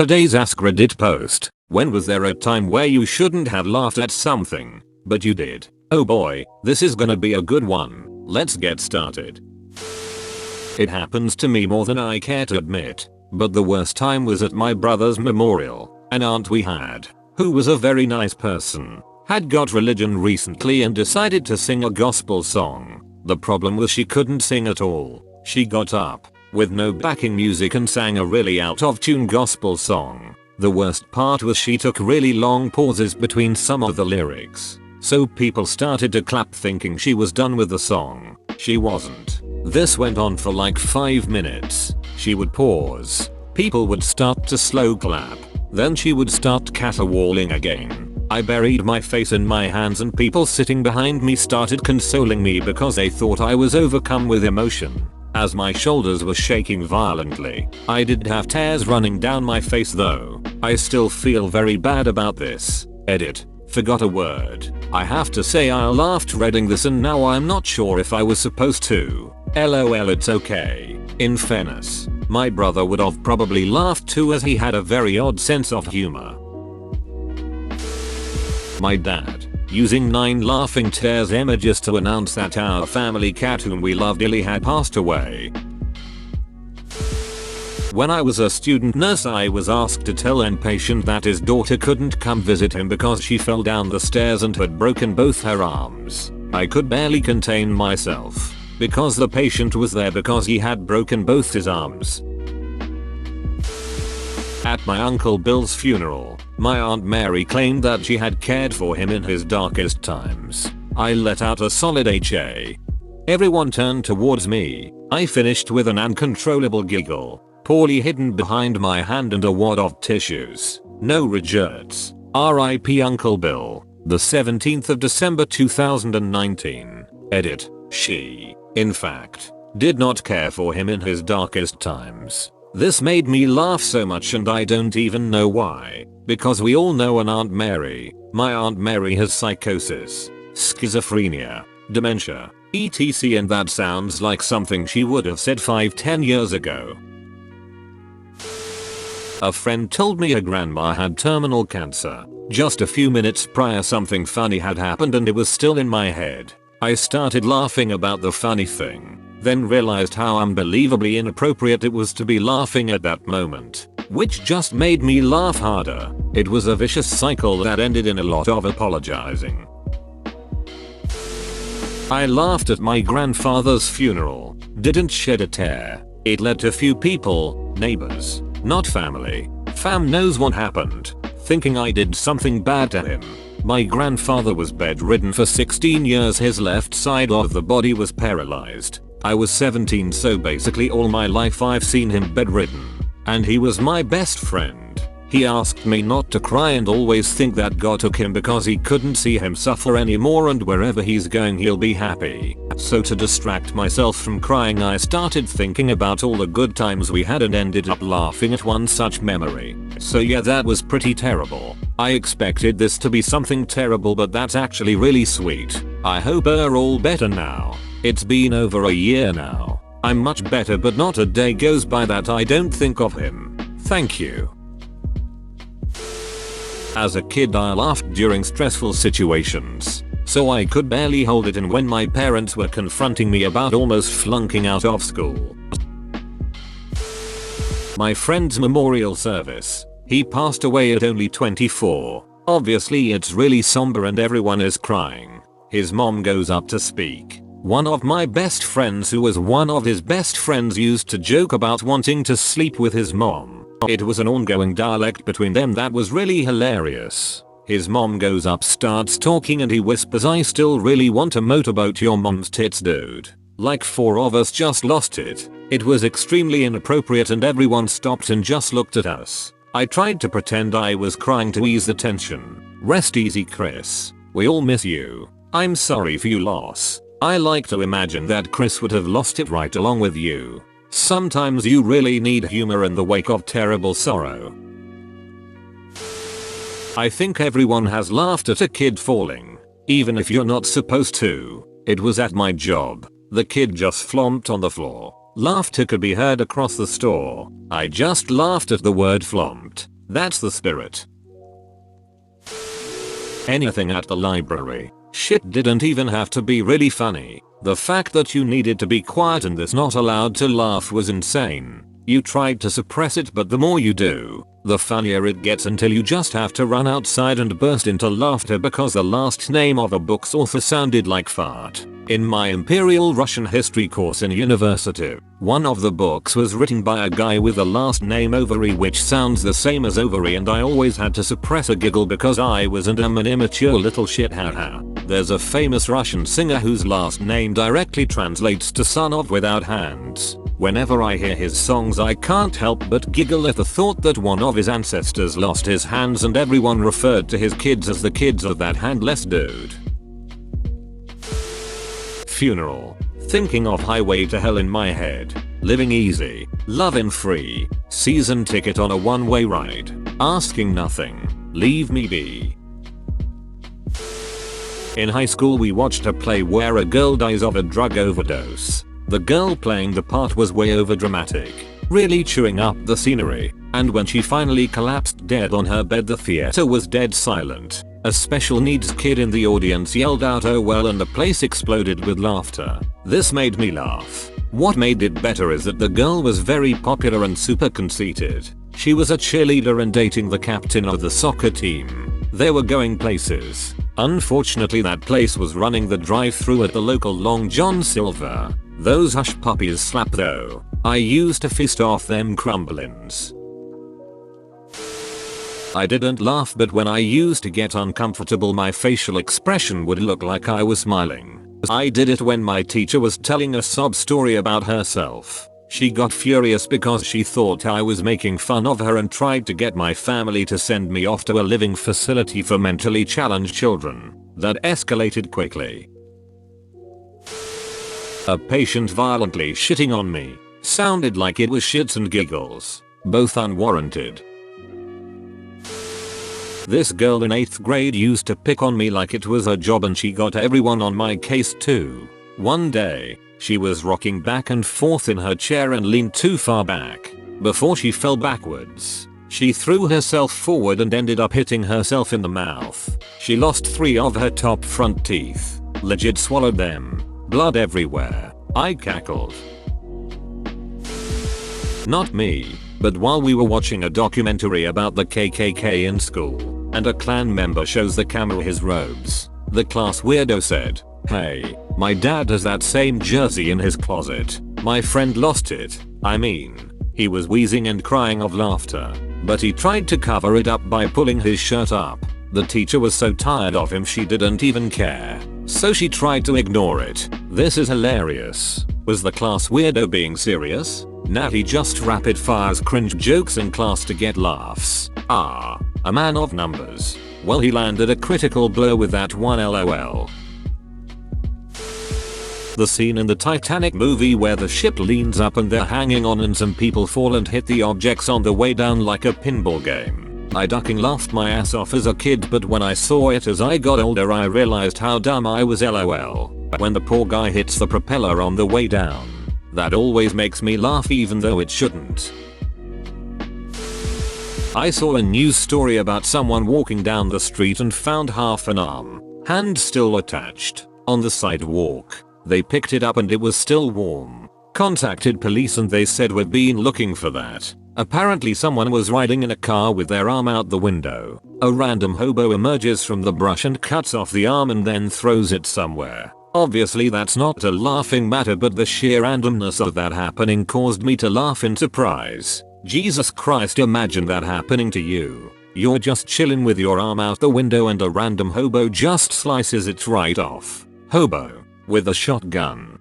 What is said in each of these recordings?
Today's AskReddit post. When was there a time where you shouldn't have laughed at something, but you did? Oh boy, this is gonna be a good one. Let's get started. It happens to me more than I care to admit, but the worst time was at my brother's memorial. An aunt we had, who was a very nice person, had got religion recently and decided to sing a gospel song. The problem was she couldn't sing at all. She got up, with no backing music, and sang a really out of tune gospel song. The worst part was she took really long pauses between some of the lyrics. So people started to clap thinking she was done with the song. She wasn't. This went on for like 5 minutes. She would pause. People would start to slow clap. Then she would start caterwauling again. I buried my face in my hands and people sitting behind me started consoling me because they thought I was overcome with emotion. As my shoulders were shaking violently, I did have tears running down my face though. I still feel very bad about this. Edit. Forgot a word. I have to say I laughed reading this and now I'm not sure if I was supposed to. LOL, it's okay. In fairness, my brother would have probably laughed too as he had a very odd sense of humor. My dad, using 9 laughing tears images to announce that our family cat whom we loved dearly had passed away. When I was a student nurse, I was asked to tell an patient that his daughter couldn't come visit him because she fell down the stairs and had broken both her arms. I could barely contain myself, because the patient was there because he had broken both his arms. At my Uncle Bill's funeral, my Aunt Mary claimed that she had cared for him in his darkest times. I let out a solid HA. Everyone turned towards me. I finished with an uncontrollable giggle, poorly hidden behind my hand and a wad of tissues. No regrets. R.I.P. Uncle Bill. The 17th of December 2019. Edit. She, in fact, did not care for him in his darkest times. This made me laugh so much and I don't even know why. Because we all know an Aunt Mary. My Aunt Mary has psychosis, schizophrenia, dementia, etc, and that sounds like something she would have said 5-10 years ago. A friend told me her grandma had terminal cancer. Just a few minutes prior something funny had happened and it was still in my head. I started laughing about the funny thing, then realized how unbelievably inappropriate it was to be laughing at that moment, which just made me laugh harder. It was a vicious cycle that ended in a lot of apologizing. I laughed at my grandfather's funeral, didn't shed a tear. It led to few people, neighbors, not family. Fam knows what happened, thinking I did something bad to him. My grandfather was bedridden for 16 years. His left side of the body was paralyzed. I was 17, so basically all my life I've seen him bedridden. And he was my best friend. He asked me not to cry and always think that God took him because he couldn't see him suffer anymore and wherever he's going he'll be happy. So to distract myself from crying I started thinking about all the good times we had and ended up laughing at one such memory. So yeah, that was pretty terrible. I expected this to be something terrible, but that's actually really sweet. I hope you're all better now. It's been over a year now. I'm much better, but not a day goes by that I don't think of him. Thank you. As a kid I laughed during stressful situations, so I could barely hold it in when my parents were confronting me about almost flunking out of school. My friend's memorial service. He passed away at only 24. Obviously it's really somber and everyone is crying. His mom goes up to speak. One of my best friends who was one of his best friends used to joke about wanting to sleep with his mom. It was an ongoing dialect between them that was really hilarious. His mom goes up, starts talking, and he whispers, "I still really want to motorboat your mom's tits, dude." Like 4 of us just lost it. It was extremely inappropriate and everyone stopped and just looked at us. I tried to pretend I was crying to ease the tension. Rest easy, Chris. We all miss you. I'm sorry for your loss. I like to imagine that Chris would have lost it right along with you. Sometimes you really need humor in the wake of terrible sorrow. I think everyone has laughed at a kid falling, even if you're not supposed to. It was at my job. The kid just flomped on the floor. Laughter could be heard across the store. I just laughed at the word flomped. That's the spirit. Anything at the library. Shit didn't even have to be really funny. The fact that you needed to be quiet and this not allowed to laugh was insane. You tried to suppress it, but the more you do, the funnier it gets until you just have to run outside and burst into laughter because the last name of a book's author sounded like fart. In my Imperial Russian history course in university, one of the books was written by a guy with the last name Ovary, which sounds the same as ovary, and I always had to suppress a giggle because I was an immature little shit, haha. There's a famous Russian singer whose last name directly translates to son of without hands. Whenever I hear his songs I can't help but giggle at the thought that one of his ancestors lost his hands and everyone referred to his kids as the kids of that handless dude. Funeral. Thinking of Highway to Hell in my head. Living easy. Loving free. Season ticket on a one-way ride. Asking nothing. Leave me be. In high school we watched a play where a girl dies of a drug overdose. The girl playing the part was way over dramatic, really chewing up the scenery, and when she finally collapsed dead on her bed the theater was dead silent. A special needs kid in the audience yelled out "oh well" and the place exploded with laughter. This made me laugh. What made it better is that the girl was very popular and super conceited. She was a cheerleader and dating the captain of the soccer team. They were going places. Unfortunately that place was running the drive-thru at the local Long John Silver. Those hush puppies slap though. I used to fist off them crumblins. I didn't laugh, but when I used to get uncomfortable my facial expression would look like I was smiling. I did it when my teacher was telling a sob story about herself. She got furious because she thought I was making fun of her and tried to get my family to send me off to a living facility for mentally challenged children. That escalated quickly. A patient violently shitting on me. Sounded like it was shits and giggles. Both unwarranted. This girl in 8th grade used to pick on me like it was her job, and she got everyone on my case too. One day, she was rocking back and forth in her chair and leaned too far back. Before she fell backwards, she threw herself forward and ended up hitting herself in the mouth. She lost 3 of her top front teeth. Legit swallowed them. Blood everywhere. I cackled. Not me, but while we were watching a documentary about the KKK in school, and a Klan member shows the camera his robes, the class weirdo said, "Hey, my dad has that same jersey in his closet. My friend lost it. I mean, he was wheezing and crying of laughter, but he tried to cover it up by pulling his shirt up. The teacher was so tired of him she didn't even care. So she tried to ignore it. This is hilarious." Was the class weirdo being serious? Nah, he just rapid fires cringe jokes in class to get laughs. Ah, a man of numbers. Well, he landed a critical blow with that one, lol. The scene in the Titanic movie where the ship leans up and they're hanging on and some people fall and hit the objects on the way down like a pinball game. I ducking laughed my ass off as a kid, but when I saw it as I got older I realized how dumb I was, lol. When the poor guy hits the propeller on the way down. That always makes me laugh even though it shouldn't. I saw a news story about someone walking down the street and found half an arm, hand still attached, on the sidewalk. They picked it up and it was still warm. Contacted police and they said we've been looking for that. Apparently someone was riding in a car with their arm out the window. A random hobo emerges from the brush and cuts off the arm and then throws it somewhere. Obviously that's not a laughing matter, but the sheer randomness of that happening caused me to laugh in surprise. Jesus Christ, imagine that happening to you. You're just chilling with your arm out the window and a random hobo just slices it right off. Hobo. With a shotgun.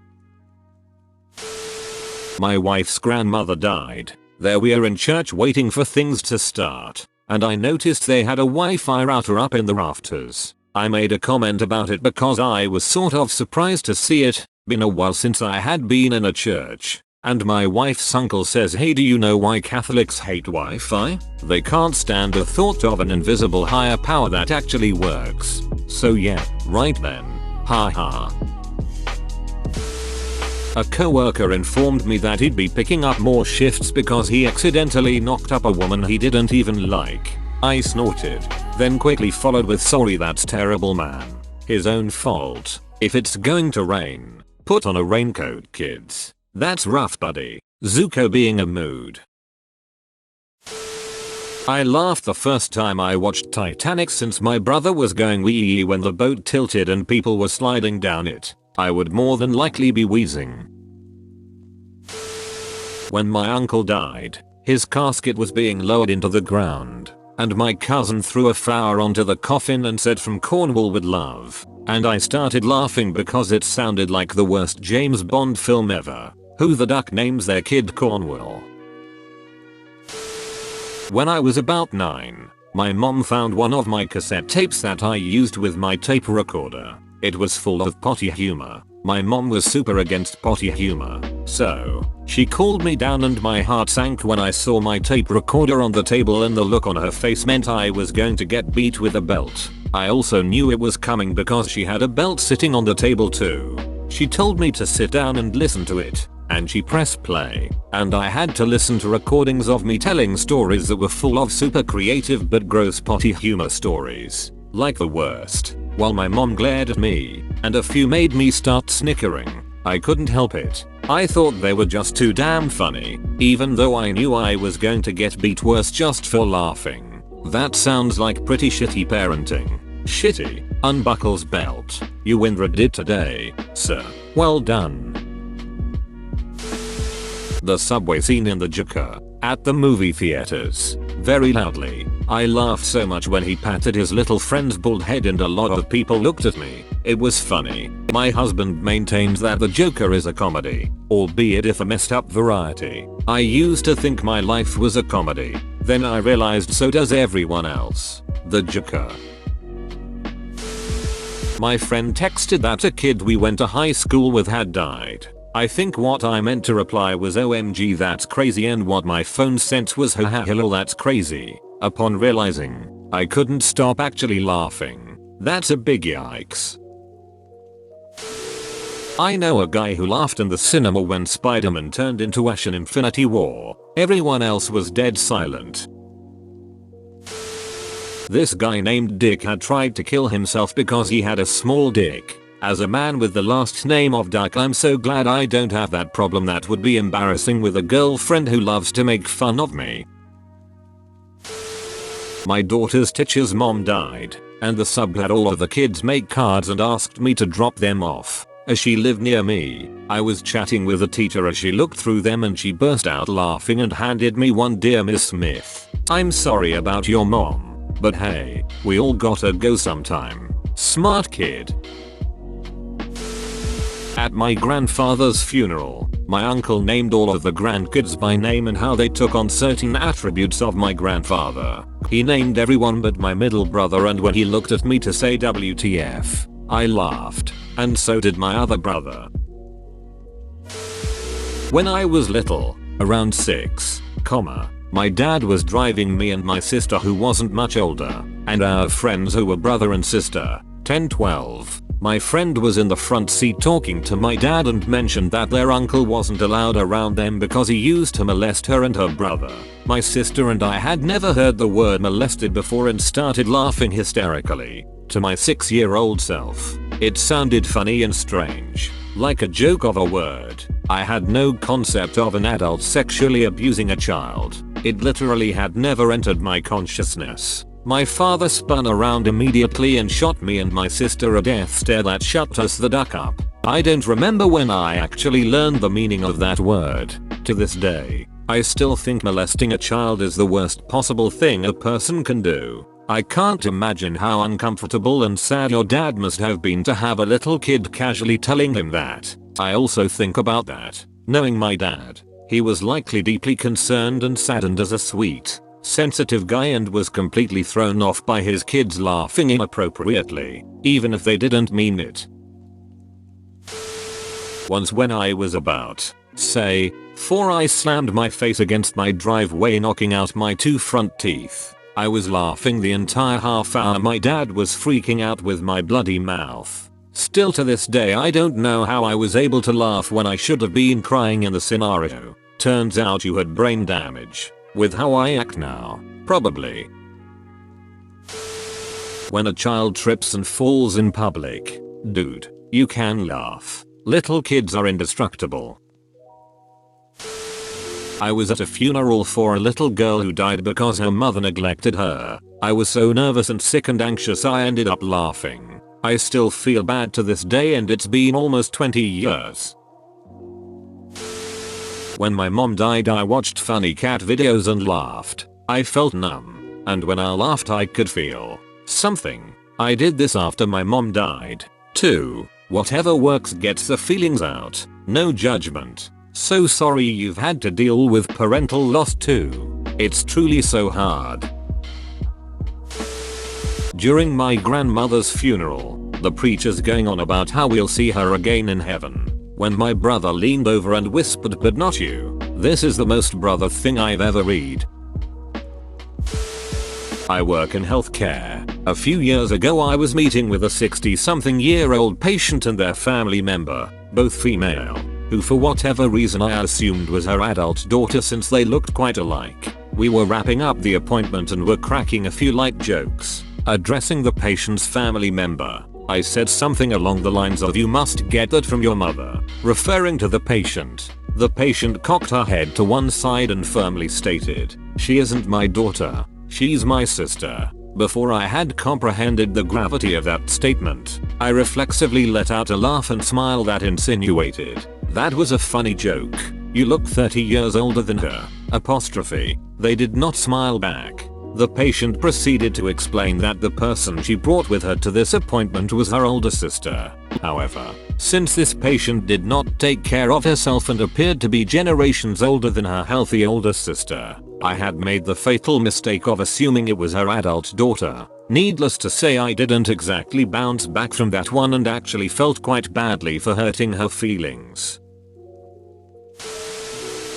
My wife's grandmother died. There we are in church waiting for things to start, and I noticed they had a Wi-Fi router up in the rafters. I made a comment about it because I was sort of surprised to see it. Been a while since I had been in a church. And my wife's uncle says, "Hey, do you know why Catholics hate Wi-Fi? They can't stand the thought of an invisible higher power that actually works." So yeah, right then. Ha ha. A coworker informed me that he'd be picking up more shifts because he accidentally knocked up a woman he didn't even like. I snorted, then quickly followed with sorry that's terrible man. His own fault. If it's going to rain, put on a raincoat kids. That's rough buddy. Zuko being a mood. I laughed the first time I watched Titanic since my brother was going wee when the boat tilted and people were sliding down it. I would more than likely be wheezing. When my uncle died, his casket was being lowered into the ground, and my cousin threw a flower onto the coffin and said from Cornwall with love, and I started laughing because it sounded like the worst James Bond film ever. Who the duck names their kid Cornwall? When I was about 9, my mom found one of my cassette tapes that I used with my tape recorder. It was full of potty humor. My mom was super against potty humor, so she called me down and my heart sank when I saw my tape recorder on the table and the look on her face meant I was going to get beat with a belt. I also knew it was coming because she had a belt sitting on the table too. She told me to sit down and listen to it, and she pressed play, and I had to listen to recordings of me telling stories that were full of super creative but gross potty humor stories, like the worst. While my mom glared at me, and a few made me start snickering. I couldn't help it. I thought they were just too damn funny, even though I knew I was going to get beat worse just for laughing. That sounds like pretty shitty parenting. Shitty. Unbuckles belt. You win Reddit today, sir. Well done. The subway scene in the Joker. At the movie theaters. Very loudly. I laughed so much when he patted his little friend's bald head and a lot of people looked at me. It was funny. My husband maintains that the Joker is a comedy, albeit if a messed up variety. I used to think my life was a comedy. Then I realized so does everyone else. The Joker. My friend texted that a kid we went to high school with had died. I think what I meant to reply was OMG that's crazy and what my phone sent was haha lol that's crazy. Upon realizing, I couldn't stop actually laughing. That's a big yikes. I know a guy who laughed in the cinema when Spider-Man turned into Ash in Infinity War. Everyone else was dead silent. This guy named Dick had tried to kill himself because he had a small dick. As a man with the last name of Duck, I'm so glad I don't have that problem. That would be embarrassing with a girlfriend who loves to make fun of me. My daughter's teacher's mom died, and the sub had all of the kids make cards and asked me to drop them off. As she lived near me, I was chatting with the teacher as she looked through them and she burst out laughing and handed me one. Dear Miss Smith, I'm sorry about your mom, but hey, we all gotta go sometime. Smart kid. At my grandfather's funeral, my uncle named all of the grandkids by name and how they took on certain attributes of my grandfather. He named everyone but my middle brother, and when he looked at me to say WTF, I laughed, and so did my other brother. When I was little, around 6, my dad was driving me and my sister who wasn't much older, and our friends who were brother and sister, 10-12. My friend was in the front seat talking to my dad and mentioned that their uncle wasn't allowed around them because he used to molest her and her brother. My sister and I had never heard the word molested before and started laughing hysterically. To my 6-year-old self, it sounded funny and strange, like a joke of a word. I had no concept of an adult sexually abusing a child. It literally had never entered my consciousness. My father spun around immediately and shot me and my sister a death stare that shut us the duck up. I don't remember when I actually learned the meaning of that word. To this day, I still think molesting a child is the worst possible thing a person can do. I can't imagine how uncomfortable and sad your dad must have been to have a little kid casually telling him that. I also think about that. Knowing my dad, he was likely deeply concerned and saddened as a sweet, sensitive guy and was completely thrown off by his kids laughing inappropriately, even if they didn't mean it. Once when I was about, say, 4, I slammed my face against my driveway knocking out my 2 front teeth. I was laughing the entire half hour. My dad was freaking out with my bloody mouth. Still to this day I don't know how I was able to laugh when I should have been crying in the scenario. Turns out you had brain damage. With how I act now, probably. When a child trips and falls in public. Dude, you can laugh. Little kids are indestructible. I was at a funeral for a little girl who died because her mother neglected her. I was so nervous and sick and anxious I ended up laughing. I still feel bad to this day and it's been almost 20 years. When my mom died I watched funny cat videos and laughed. I felt numb. And when I laughed I could feel something. I did this after my mom died. too. Whatever works gets the feelings out. No judgment. So sorry you've had to deal with parental loss too. It's truly so hard. During my grandmother's funeral, the preacher's going on about how we'll see her again in heaven. When my brother leaned over and whispered, "But not you." This is the most brother thing I've ever read. I work in healthcare. A few years ago I was meeting with a 60-something-year-old patient and their family member, both female, who for whatever reason I assumed was her adult daughter since they looked quite alike. We were wrapping up the appointment and were cracking a few light jokes. Addressing the patient's family member, I said something along the lines of, "You must get that from your mother," referring to the patient. The patient cocked her head to one side and firmly stated, "She isn't my daughter, she's my sister." Before I had comprehended the gravity of that statement, I reflexively let out a laugh and smile that insinuated, "That was a funny joke. You look 30 years older than her." They did not smile back. The patient proceeded to explain that the person she brought with her to this appointment was her older sister. However, since this patient did not take care of herself and appeared to be generations older than her healthy older sister, I had made the fatal mistake of assuming it was her adult daughter. Needless to say, I didn't exactly bounce back from that one and actually felt quite badly for hurting her feelings.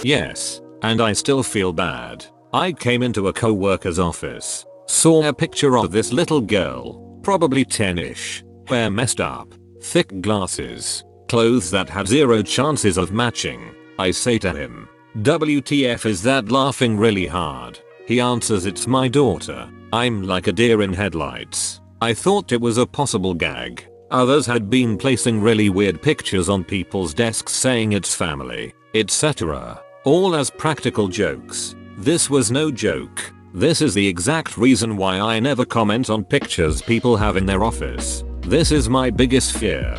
Yes, and I still feel bad. I came into a co-worker's office, saw a picture of this little girl, probably 10ish, hair messed up, thick glasses, clothes that had zero chances of matching. I say to him, "WTF, is that laughing really hard?" He answers, "It's my daughter." I'm like a deer in headlights. I thought it was a possible gag. Others had been placing really weird pictures on people's desks saying it's family, etc. All as practical jokes. This was no joke. This is the exact reason why I never comment on pictures people have in their office. This is my biggest fear.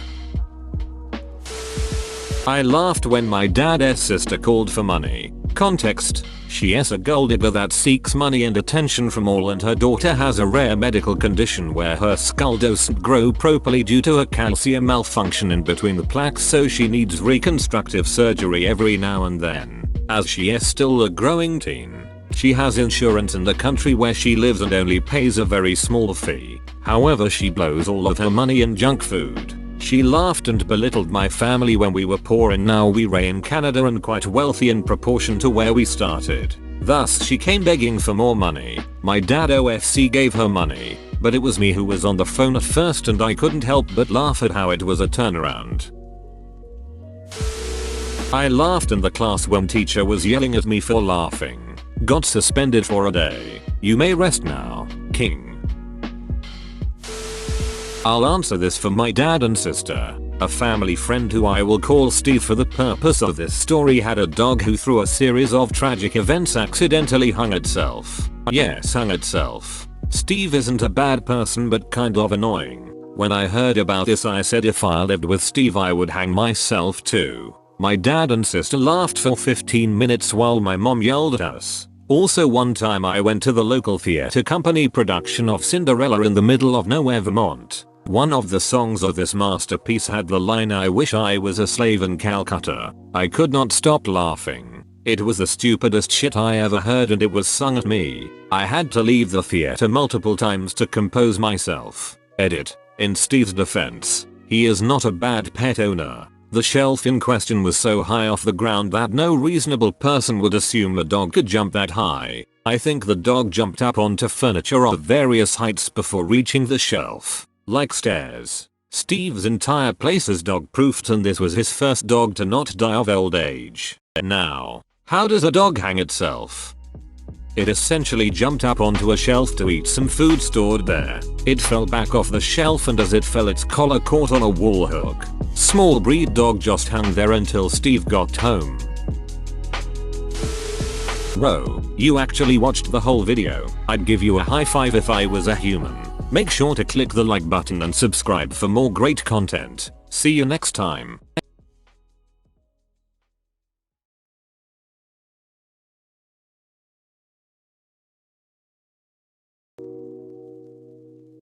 I laughed when my dad's sister called for money. Context: she's a gold digger that seeks money and attention from all, and her daughter has a rare medical condition where her skull doesn't grow properly due to a calcium malfunction in between the plaques, so she needs reconstructive surgery every now and then. As she is still a growing teen, she has insurance in the country where she lives and only pays a very small fee. However, she blows all of her money in junk food. She laughed and belittled my family when we were poor, and now we're in Canada and quite wealthy in proportion to where we started. Thus she came begging for more money. My dad OFC gave her money, but it was me who was on the phone at first, and I couldn't help but laugh at how it was a turnaround. I laughed in the class when teacher was yelling at me for laughing. Got suspended for a day. You may rest now, King. I'll answer this for my dad and sister. A family friend who I will call Steve for the purpose of this story had a dog who, through a series of tragic events, accidentally hung itself. Yes, hung itself. Steve isn't a bad person but kind of annoying. When I heard about this I said if I lived with Steve I would hang myself too. My dad and sister laughed for 15 minutes while my mom yelled at us. Also, one time I went to the local theater company production of Cinderella in the middle of nowhere, Vermont. One of the songs of this masterpiece had the line, "I wish I was a slave in Calcutta." I could not stop laughing. It was the stupidest shit I ever heard, and it was sung at me. I had to leave the theater multiple times to compose myself. Edit. In Steve's defense, he is not a bad pet owner. The shelf in question was so high off the ground that no reasonable person would assume a dog could jump that high. I think the dog jumped up onto furniture of various heights before reaching the shelf. Like stairs. Steve's entire place is dog proofed and this was his first dog to not die of old age. Now, how does a dog hang itself? It essentially jumped up onto a shelf to eat some food stored there. It fell back off the shelf and as it fell its collar caught on a wall hook. Small breed dog just hung there until Steve got home. Bro, you actually watched the whole video. I'd give you a high five if I was a human. Make sure to click the like button and subscribe for more great content. See you next time.